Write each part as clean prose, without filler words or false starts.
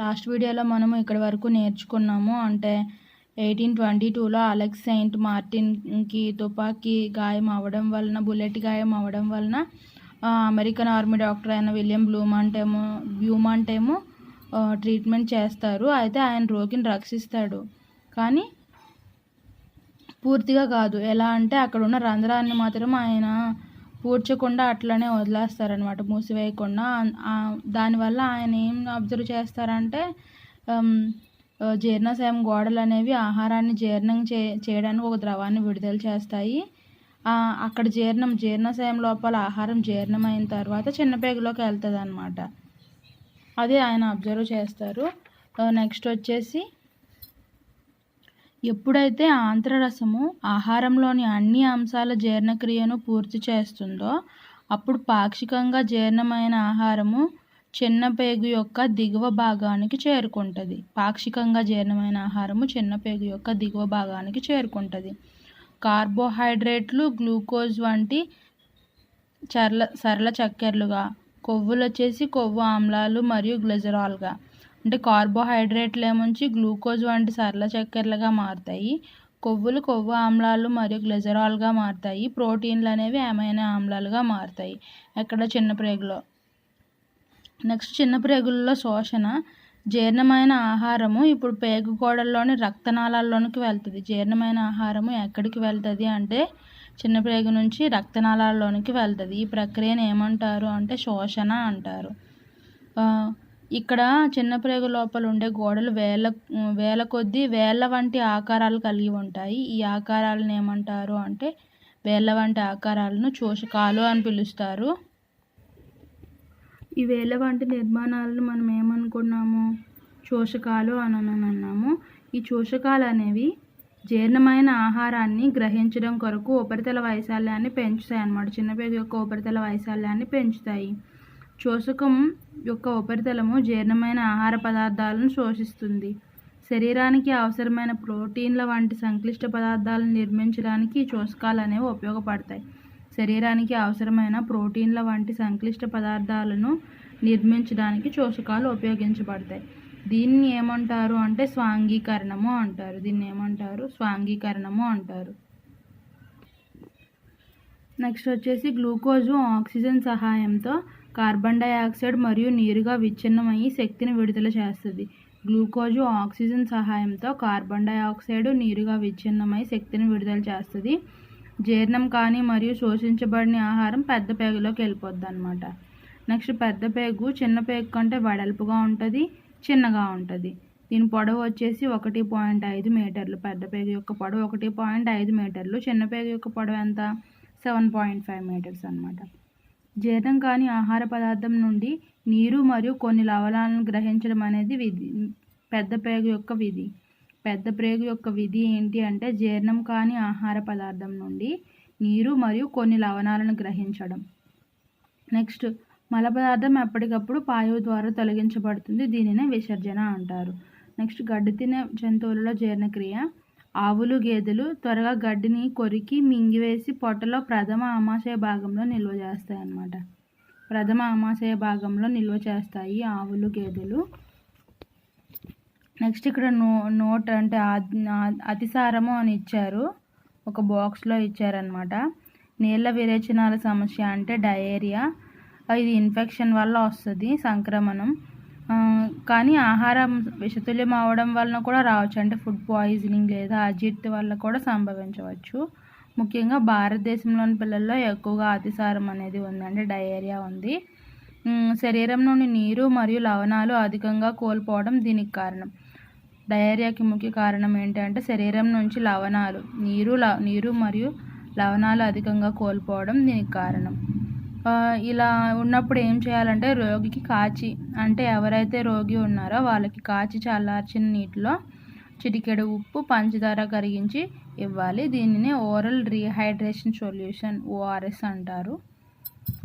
Last వీడియోలో మనము ఇక్కడి వరకు నేర్చుకున్నాము. అంటే 1822లో అలెక్స్ సెయింట్ మార్టిన్కి తుపాకీ గాయం అవ్వడం వలన, బుల్లెట్ గాయం అవ్వడం వలన అమెరికన్ ఆర్మీ డాక్టర్ అయిన విలియం బ్యూమాంట్ ఏమో ట్రీట్మెంట్ చేస్తారు. అయితే ఆయన రోగిని రక్షిస్తాడు, కానీ పూర్తిగా కాదు. ఎలా అంటే అక్కడ ఉన్న రంధ్రాన్ని మాత్రం ఆయన పూడ్చకుండా అట్లనే వదిలేస్తారనమాట, మూసివేయకుండా. దానివల్ల ఆయన ఏం అబ్జర్వ్ చేస్తారంటే జీర్ణాశయం గోడలు అనేవి ఆహారాన్ని జీర్ణం చేయడానికి ఒక ద్రవాన్ని విడుదల చేస్తాయి. అక్కడ జీర్ణాశయం లోపల ఆహారం జీర్ణమైన తర్వాత చిన్నపేగులోకి వెళ్తుంది అనమాట. అది ఆయన అబ్జర్వ్ చేస్తారు. నెక్స్ట్ వచ్చేసి, ఎప్పుడైతే ఆంత్రరసము ఆహారంలోని అన్ని అంశాల జీర్ణక్రియను పూర్తి చేస్తుందో అప్పుడు పాక్షికంగా జీర్ణమైన ఆహారము చిన్నపేగు యొక్క దిగువ భాగానికి చేరుకుంటుంది. పాక్షికంగా జీర్ణమైన ఆహారము చిన్నపేగు యొక్క దిగువ భాగానికి చేరుకుంటుంది. కార్బోహైడ్రేట్లు గ్లూకోజ్ వంటి సరళ చక్కెరలుగా, కొవ్వులు వచ్చేసి కొవ్వు ఆమ్లాలు మరియు గ్లిజరాల్గా. అంటే కార్బోహైడ్రేట్లు ఏమొచ్చి గ్లూకోజ్ వంటి సరళ చక్కెరలుగా మారుతాయి, కొవ్వులు కొవ్వు ఆమ్లాలు మరియు గ్లిజరాల్గా మారుతాయి, ప్రోటీన్లు అనేవి అమైనో ఆమ్లాలుగా మారుతాయి ఎక్కడ చిన్నప్రేగులో. నెక్స్ట్, చిన్నప్రేగులలో శోషణ. జీర్ణమైన ఆహారము ఇప్పుడు పేగు గోడల్లోని రక్తనాళాల్లోనికి వెళ్తుంది. జీర్ణమైన ఆహారము ఎక్కడికి వెళ్తుంది అంటే చిన్నప్రేగు నుంచి రక్తనాళాల్లోనికి వెళ్తుంది. ఈ ప్రక్రియను ఏమంటారు అంటే శోషణ అంటారు. ఇక్కడ చిన్నప్రేగు లోపల ఉండే గోడలు వేల కొద్దీ వేళ్ళ వంటి ఆకారాలు కలిగి ఉంటాయి. ఈ ఆకారాలను ఏమంటారు అంటే వేళ్ళ వంటి ఆకారాలను శోషకాలు అని పిలుస్తారు. ఈ వేళ్ళ వంటి నిర్మాణాలను మనం ఏమనుకున్నాము? శోషకాలు అని అన్నాము. ఈ శోషకాలు అనేవి జీర్ణమైన ఆహారాన్ని గ్రహించడం కొరకు ఉపరితల వైశాల్యాన్ని పెంచుతాయి అన్నమాట. చిన్నపేగు యొక్క ఉపరితల వైశాల్యాన్ని పెంచుతాయి. శోషకం యొక్క ఉపరితలము జీర్ణమైన ఆహార పదార్థాలను శోషిస్తుంది. శరీరానికి అవసరమైన ప్రోటీన్ల వంటి సంక్లిష్ట పదార్థాలను నిర్మించడానికి ఈ శోషకాలు అనేవి ఉపయోగపడతాయి. శరీరానికి అవసరమైన ప్రోటీన్ల వంటి సంక్లిష్ట పదార్థాలను నిర్మించడానికి శోషకాలు ఉపయోగించబడతాయి. దీన్ని ఏమంటారు అంటే స్వాంగీకరణము అంటారు. నెక్స్ట్ వచ్చేసి, గ్లూకోజు ఆక్సిజన్ సహాయంతో కార్బన్ డైఆక్సైడ్ మరియు నీరుగా విచ్ఛిన్నమయ్యి శక్తిని విడుదల చేస్తుంది. గ్లూకోజు ఆక్సిజన్ సహాయంతో కార్బన్ డైఆక్సైడ్ నీరుగా విచ్ఛిన్నమై శక్తిని విడుదల చేస్తుంది. జీర్ణం కాని మరియు శోషించబడిన ఆహారం పెద్ద పేగులోకి వెళ్ళిపోద్ది అనమాట. నెక్స్ట్, పెద్ద పేగు చిన్న పేగు కంటే వెడల్పుగా ఉంటుంది, చిన్నగా ఉంటుంది. దీని పొడవు వచ్చేసి 1.5 మీటర్లు. పెద్ద పేగు యొక్క పొడవు 1.5 మీటర్లు. చిన్న పేగు యొక్క పొడవు ఎంత? 7.5 మీటర్స్ అనమాట. జీర్ణం కాని ఆహార పదార్థం నుండి నీరు మరియు కొన్ని లవణాలను గ్రహించడం అనేది పెద్ద పేగు యొక్క విధి ఏంటి అంటే జీర్ణం కాని ఆహార పదార్థం నుండి నీరు మరియు కొన్ని లవణాలను గ్రహించడం. నెక్స్ట్, మల పదార్థం ఎప్పటికప్పుడు పాయువు ద్వారా తొలగించబడుతుంది. దీనినే విసర్జన అంటారు. నెక్స్ట్, గడ్డి తినే జంతువులలో జీర్ణక్రియ. ఆవులు, గేదెలు త్వరగా గడ్డిని కొరికి మింగివేసి పొట్టలో ప్రథమ ఆమాశయ భాగంలో నిల్వ చేస్తాయి అన్నమాట. చేస్తాయి ఆవులు, గేదెలు. నెక్స్ట్, ఇక్కడ నోట్ అంటే అతిసారము అని ఇచ్చారు, ఒక బాక్స్లో ఇచ్చారనమాట. నీళ్ళ విరేచనాల సమస్య అంటే డయేరియా. ఇది ఇన్ఫెక్షన్ వల్ల వస్తుంది, సంక్రమణం. కానీ ఆహారం విషతుల్యం అవ్వడం వలన కూడా రావచ్చు, అంటే ఫుడ్ పాయిజనింగ్ లేదా అజీర్తి వల్ల కూడా సంభవించవచ్చు. ముఖ్యంగా భారతదేశంలోని పిల్లల్లో ఎక్కువగా అతిసారం అనేది ఉంది, అంటే డయేరియా ఉంది. శరీరం నుండి నీరు మరియు లవణాలు అధికంగా కోల్పోవడం దీనికి కారణం. డయేరియాకి ముఖ్య కారణం ఏంటంటే శరీరం నుంచి నీరు మరియు లవణాలు అధికంగా కోల్పోవడం దీనికి కారణం. ఇలా ఉన్నప్పుడు ఏం చేయాలంటే రోగికి అంటే ఎవరైతే రోగి ఉన్నారో వాళ్ళకి కాచి చల్లార్చిన నీటిలో చిటికెడు ఉప్పు, పంచదార కరిగించి ఇవ్వాలి. దీనిని ఓరల్ రీహైడ్రేషన్ సొల్యూషన్ ORS అంటారు.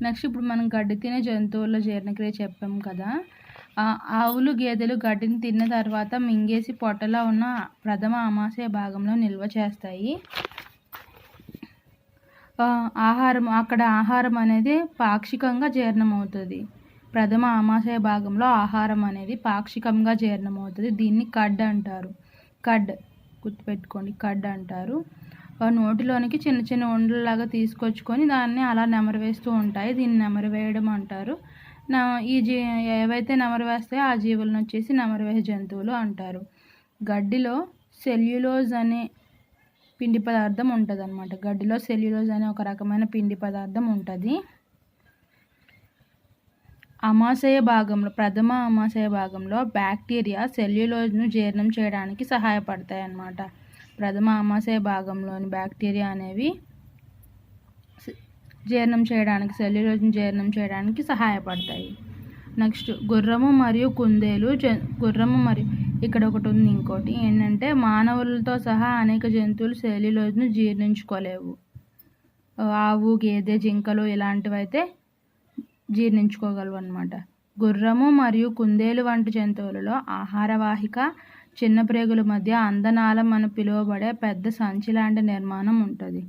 నెక్స్ట్, ఇప్పుడు మనం గడ్డి తినే జంతువుల జీర్ణక్రియ చెప్పాం కదా. ఆవులు, గేదెలు గడ్డిని తిన్న తర్వాత మింగేసి పొట్టలో ఉన్న ప్రథమ ఆమాశయ భాగంలో నిల్వ చేస్తాయి. ఆహారం అనేది పాక్షికంగా జీర్ణమవుతుంది. ప్రథమ ఆమాశయ భాగంలో ఆహారం అనేది పాక్షికంగా జీర్ణమవుతుంది. దీన్ని కడ్ అంటారు. కడ్ గుర్తుపెట్టుకోండి, కడ్ అంటారు. నోటిలోనికి చిన్న చిన్న ఉండలాగా తీసుకొచ్చుకొని దాన్ని అలా నెమరవేస్తూ ఉంటాయి. దీన్ని నెమరవేయడం అంటారు. ఏవైతే నెమరవేస్తాయో ఆ జీవులను వచ్చేసి నెమరవేసే జంతువులు అంటారు. గడ్డిలో సెల్యులోజ్ అనే పిండి పదార్థం ఉంటుంది అన్నమాట. గడ్డిలో సెల్యులోజ్ అనే ఒక రకమైన పిండి పదార్థం ఉంటుంది. ప్రథమ ఆమాశయ భాగంలో బ్యాక్టీరియా సెల్యులోజ్ను జీర్ణం చేయడానికి సహాయపడతాయి అన్నమాట. ప్రథమ ఆమాశయ భాగంలోని బ్యాక్టీరియా అనేవి సెల్యులోజ్ను జీర్ణం చేయడానికి సహాయపడతాయి. నెక్స్ట్ గుర్రము మరియు కుందేలు. ఇక్కడ ఒకటి ఉంది, ఇంకోటి ఏంటంటే మానవులతో సహా అనేక జంతువులు సెల్యులోజ్ను జీర్ణించుకోలేవు. ఆవు, గేదె, జింకలు ఇలాంటివి అయితే జీర్ణించుకోగలవు అన్నమాట. గుర్రము మరియు కుందేలు వంటి జంతువులలో ఆహారవాహిక చిన్న ప్రేగుల మధ్య అందనాళం అని పిలువబడే పెద్ద సంచి లాంటి నిర్మాణం ఉంటుంది.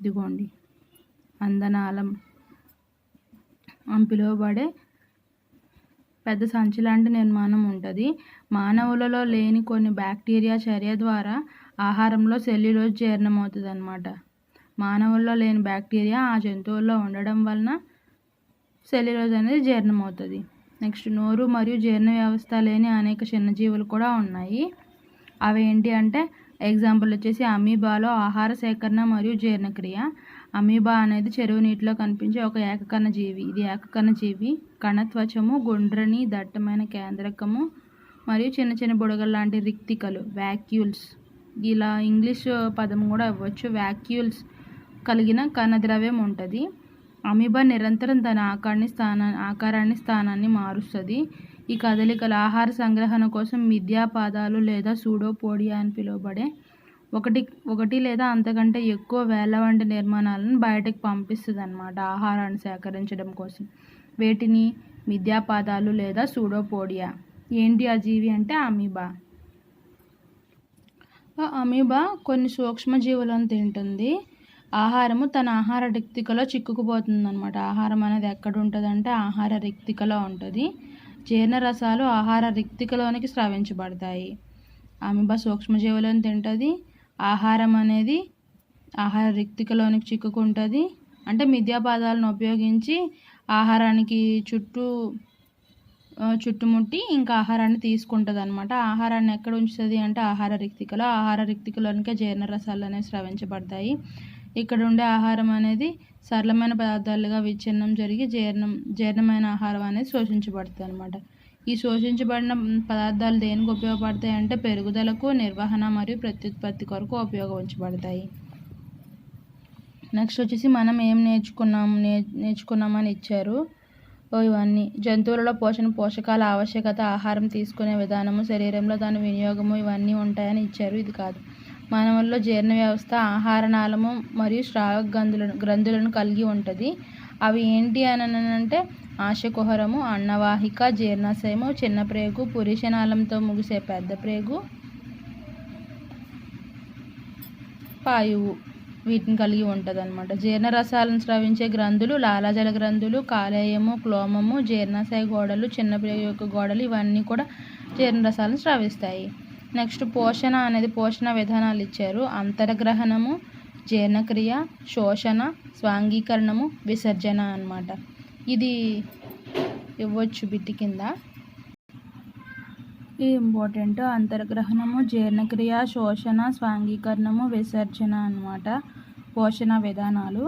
ఇదిగోండి, అందనాళం అని పిలువబడే పెద్ద సంచి లాంటి నిర్మాణం ఉంటుంది. మానవులలో లేని కొన్ని బ్యాక్టీరియా చర్య ద్వారా ఆహారంలో సెల్యులోజ్ జీర్ణమవుతుంది అన్నమాట. మానవుల్లో లేని బ్యాక్టీరియా ఆ జంతువుల్లో ఉండడం వలన సెల్యులోజ్ అనేది జీర్ణమవుతుంది. నెక్స్ట్ నోరు మరియు జీర్ణ వ్యవస్థ లేని అనేక చిన్నజీవులు కూడా ఉన్నాయి. అవి ఏంటి అంటే ఎగ్జాంపుల్ వచ్చేసి అమీబాలో ఆహార సేకరణ మరియు జీర్ణక్రియ. అమీబా అనేది చెరువు నీటిలో కనిపించే ఒక ఏకకణ జీవి. ఇది ఏకకణ జీవి. కణత్వచము, గుండ్రని దట్టమైన కేంద్రకము మరియు చిన్న చిన్న బుడగలు లాంటి రిక్తికలు, వ్యాక్యూల్స్, ఇలా ఇంగ్లీష్ పదం కూడా ఇవ్వచ్చు, వ్యాక్యూల్స్ కలిగిన కణద్రవ్యం ఉంటుంది. అమీబా నిరంతరం తన ఆకారాన్ని స్థానాన్ని మారుస్తుంది. ఈ కదలికలు ఆహార సంగ్రహణ కోసం మిథ్యాపాదాలు లేదా సూడోపోడియా అని పిలువబడే ఒకటి లేదా అంతకంటే ఎక్కువ వేళ్ళ వంటి నిర్మాణాలను బయటకు పంపిస్తుంది అన్నమాట ఆహారాన్ని సేకరించడం కోసం. వీటిని మిథ్యాపాదాలు లేదా సూడోపోడియా. ఏంటి ఆ జీవి అంటే అమీబా. అమీబా కొన్ని సూక్ష్మజీవులను తింటుంది. ఆహారము తన ఆహార రిక్తికలో చిక్కుకుపోతుంది అన్నమాట. ఆహారం అనేది ఎక్కడ ఉంటుందంటే ఆహార రిక్తికలో ఉంటుంది. జీర్ణరసాలు ఆహార రిక్తికలోనికి స్రవించబడతాయి. అమీబా సూక్ష్మజీవులను తింటుంది. ఆహారం అనేది ఆహార రిక్తికలోనికి చిక్కుకుంటుంది. అంటే మిథ్యాపాదాలను ఉపయోగించి ఆహారానికి చుట్టుముట్టి ఇంకా ఆహారాన్ని తీసుకుంటుంది అనమాట. ఆహారాన్ని ఎక్కడ ఉంచుతుంది అంటే ఆహార రిక్తికలోనికే జీర్ణరసాలు అనేవి స్రవించబడతాయి. ఇక్కడ ఉండే ఆహారం అనేది సరళమైన పదార్థాలుగా విచ్ఛిన్నం జరిగి జీర్ణమైన ఆహారం అనేది శోషించబడుతుంది అనమాట. ఈ శోషించబడిన పదార్థాలు దేనికి ఉపయోగపడతాయి అంటే పెరుగుదలకు, నిర్వహణ మరియు ప్రత్యుత్పత్తి కొరకు ఉపయోగించబడతాయి. నెక్స్ట్ వచ్చేసి మనం ఏం నేర్చుకున్నామని ఇచ్చారు. ఇవన్నీ జంతువులలో పోషకాల ఆవశ్యకత, ఆహారం తీసుకునే విధానము, శరీరంలో దాని వినియోగము ఇవన్నీ ఉంటాయని ఇచ్చారు. ఇది కాదు. మానవుల్లో జీర్ణ వ్యవస్థ ఆహార నాళము మరియు స్రావ గ్రంథులను కలిగి ఉంటుంది. అవి ఏంటి అని అంటే ఆశకుహరము, అన్నవాహిక, జీర్ణాశయము, చిన్న ప్రేగు, పురీషనాళంతో ముగిసే పెద్ద ప్రేగు, పాయువు వీటిని కలిగి ఉంటుంది అన్నమాట. జీర్ణరసాలను స్రవించే గ్రంథులు లాలాజల గ్రంథులు, కాలేయము, క్లోమము, జీర్ణాశయ గోడలు, చిన్న ప్రేగు యొక్క గోడలు ఇవన్నీ కూడా జీర్ణరసాలను స్రవిస్తాయి. నెక్స్ట్ పోషణ విధానాలు ఇచ్చారు. అంతర్గ్రహణము, జీర్ణక్రియ, శోషణ, స్వాంగీకరణము, విసర్జన అన్నమాట. ఇది ఇవ్వచ్చు బిట్టి కింద. ఇది ఇంపార్టెంట్. అంతర్గ్రహణము, జీర్ణక్రియ, శోషణ, స్వాంగీకరణము, విసర్జన అన్నమాట పోషణ విధానాలు.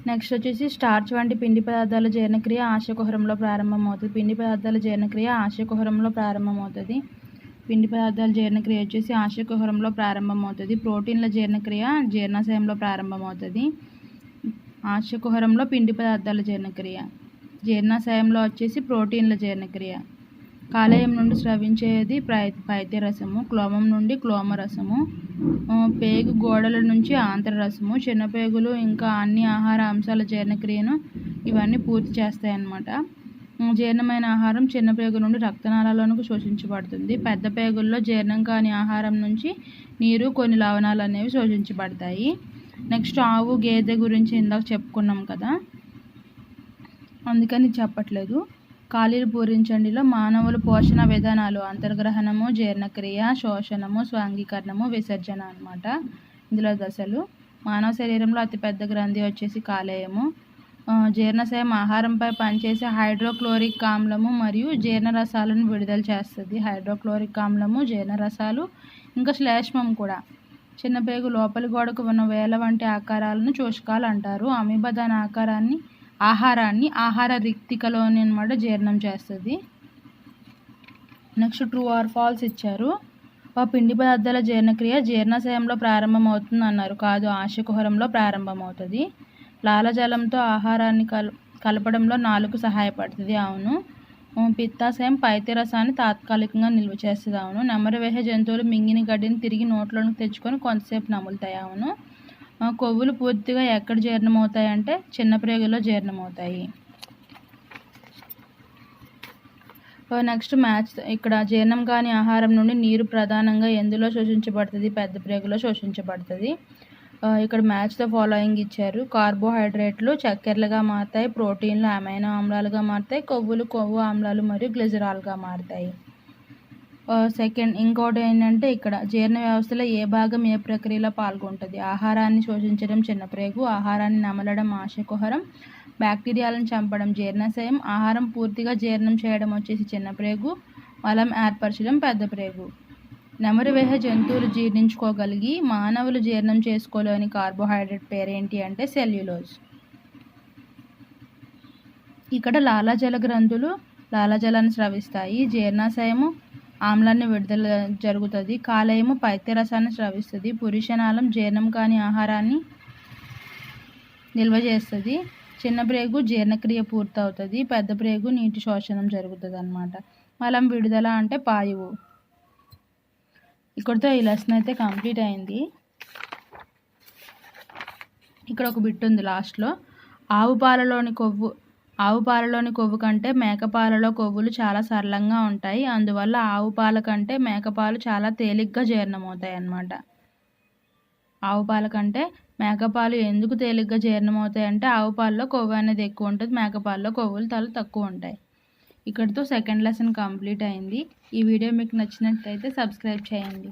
నెక్స్ట్ వచ్చేసి స్టార్చ్ వంటి పిండి పదార్థాల జీర్ణక్రియ ఆశయకుహరంలో ప్రారంభమవుతుంది. పిండి పదార్థాల జీర్ణక్రియ ఆశయకుహరంలో ప్రారంభమవుతుంది. ప్రోటీన్ల జీర్ణక్రియ జీర్ణాశయంలో ప్రారంభమవుతుంది. ఆశయకుహరంలో పిండి పదార్థాల జీర్ణక్రియ, జీర్ణాశయంలో వచ్చేసి ప్రోటీన్ల జీర్ణక్రియ. కాలేయం నుండి స్రవించేది పైత్యరసము, క్లోమం నుండి క్లోమరసము, పేగు గోడల నుంచి ఆంత్రరసము, చిన్నపేగులు ఇంకా అన్ని ఆహార అంశాల జీర్ణక్రియను ఇవన్నీ పూర్తి చేస్తాయి అన్నమాట. జీర్ణమైన ఆహారం చిన్న పేగు నుండి రక్తనాళాలకు శోషించబడుతుంది. పెద్ద పేగుల్లో జీర్ణం కాని ఆహారం నుంచి నీరు, కొన్ని లవణాలు అనేవి శోషించబడతాయి. నెక్స్ట్ ఆవు, గేదె గురించి ఇందాక చెప్పుకున్నాం కదా. అందుకని చెప్పట్లేదు. ఖాళీలు పూరించండిలో మానవుల పోషణ విధానాలు అంతర్గ్రహణము, జీర్ణక్రియ, శోషణము, స్వాంగీకరణము, విసర్జన అన్నమాట. ఇందులో దశలు. మానవ శరీరంలో అతిపెద్ద గ్రంథి వచ్చేసి కాలేయము. జీర్ణశయం ఆహారంపై పనిచేసే హైడ్రోక్లోరిక్ ఆమ్లము మరియు జీర్ణరసాలను విడుదల చేస్తుంది. హైడ్రోక్లోరిక్ ఆమ్లము, జీర్ణరసాలు, ఇంకా శ్లేష్మం కూడా. చిన్న పేగు లోపలి గోడకు ఉన్న వేల వంటి ఆకారాలను చూషకాలు అంటారు. అమీబా దాని ఆహారాన్ని ఆహార రిక్తికలోని అనమాట జీర్ణం చేస్తుంది. నెక్స్ట్ ట్రూ ఆర్ ఫాల్స్ ఇచ్చారు. పిండి పదార్థాల జీర్ణక్రియ జీర్ణశయంలో ప్రారంభమవుతుంది అన్నారు. కాదు, ఆశకుహరంలో ప్రారంభమవుతుంది. లాలజలంతో ఆహారాన్ని కలపడంలో నాలుక సహాయపడుతుంది. అవును. పిత్తాశయం పైత్యరసాన్ని తాత్కాలికంగా నిల్వ చేస్తుంది. అవును. నెమరువేసే జంతువులు మింగిన గడ్డిని తిరిగి నోట్లోకి తెచ్చుకొని కొంతసేపు నములుతాయి. అవును. కొవ్వులు పూర్తిగా ఎక్కడ జీర్ణమవుతాయి అంటే చిన్న ప్రేగులో జీర్ణమవుతాయి. Next match. ఇక్కడ జీర్ణం కాని ఆహారం నుండి నీరు ప్రధానంగా ఎందులో శోషించబడుతుంది? పెద్ద ప్రేగులో శోషించబడుతుంది. ఇక్కడ మ్యాచ్తో ఫాలోయింగ్ ఇచ్చారు. కార్బోహైడ్రేట్లు చక్కెరలుగా మారుతాయి, ప్రోటీన్లు అమైనో ఆమ్లాలుగా మారుతాయి, కొవ్వులు కొవ్వు ఆమ్లాలు మరియు గ్లిజరాల్గా మారుతాయి. సెకండ్ ఇంకోటి ఏంటంటే ఇక్కడ జీర్ణ వ్యవస్థలో ఏ భాగం ఏ ప్రక్రియలో పాల్గొంటుంది? ఆహారాన్ని శోషించడం చిన్న ప్రేగు, ఆహారాన్ని నమలడం ఆశకుహరం, బ్యాక్టీరియాలను చంపడం జీర్ణశయం, ఆహారం పూర్తిగా జీర్ణం చేయడం వచ్చేసి చిన్న ప్రేగు, మలం ఏర్పరచడం పెద్ద ప్రేగు. నెమరువేహ జంతువులు జీర్ణించుకోగలిగి మానవులు జీర్ణం చేసుకోలేని కార్బోహైడ్రేట్ పేరేంటి అంటే సెల్యులోజ్. ఇక్కడ లాలాజల గ్రంథులు లాలాజలాన్ని స్రవిస్తాయి. జీర్ణాశయము ఆమ్లాన్ని విడుదల జరుగుతుంది. కాలేయము పైత్యరసాన్ని స్రవిస్తుంది. పురుషనాళం జీర్ణం కాని ఆహారాన్ని నిల్వ చేస్తుంది. చిన్న ప్రేగు జీర్ణక్రియ పూర్తవుతుంది. పెద్ద ప్రేగు నీటి శోషణం జరుగుతుంది అన్నమాట. మలం విడుదల అంటే పాయువు. ఇక్కడితో ఈ లెసన్ అయితే కంప్లీట్ అయింది. ఇక్కడ ఒక బిట్ ఉంది లాస్ట్లో. ఆవు పాలలోని కొవ్వు కంటే మేకపాలలో కొవ్వులు చాలా సరళంగా ఉంటాయి. అందువల్ల ఆవు పాల కంటే మేకపాలు చాలా తేలిగ్గా జీర్ణమవుతాయి అన్నమాట. ఆవు పాల కంటే మేకపాలు ఎందుకు తేలిగ్గా జీర్ణమవుతాయి అంటే ఆవు పాలలో కొవ్వు అనేది ఎక్కువ ఉంటుంది, మేకపాలలో కొవ్వులు చాలా తక్కువ ఉంటాయి. ఇక్కడితో సెకండ్ లెసన్ కంప్లీట్ అయింది. ఈ వీడియో మీకు నచ్చినట్లయితే సబ్స్క్రైబ్ చేయండి.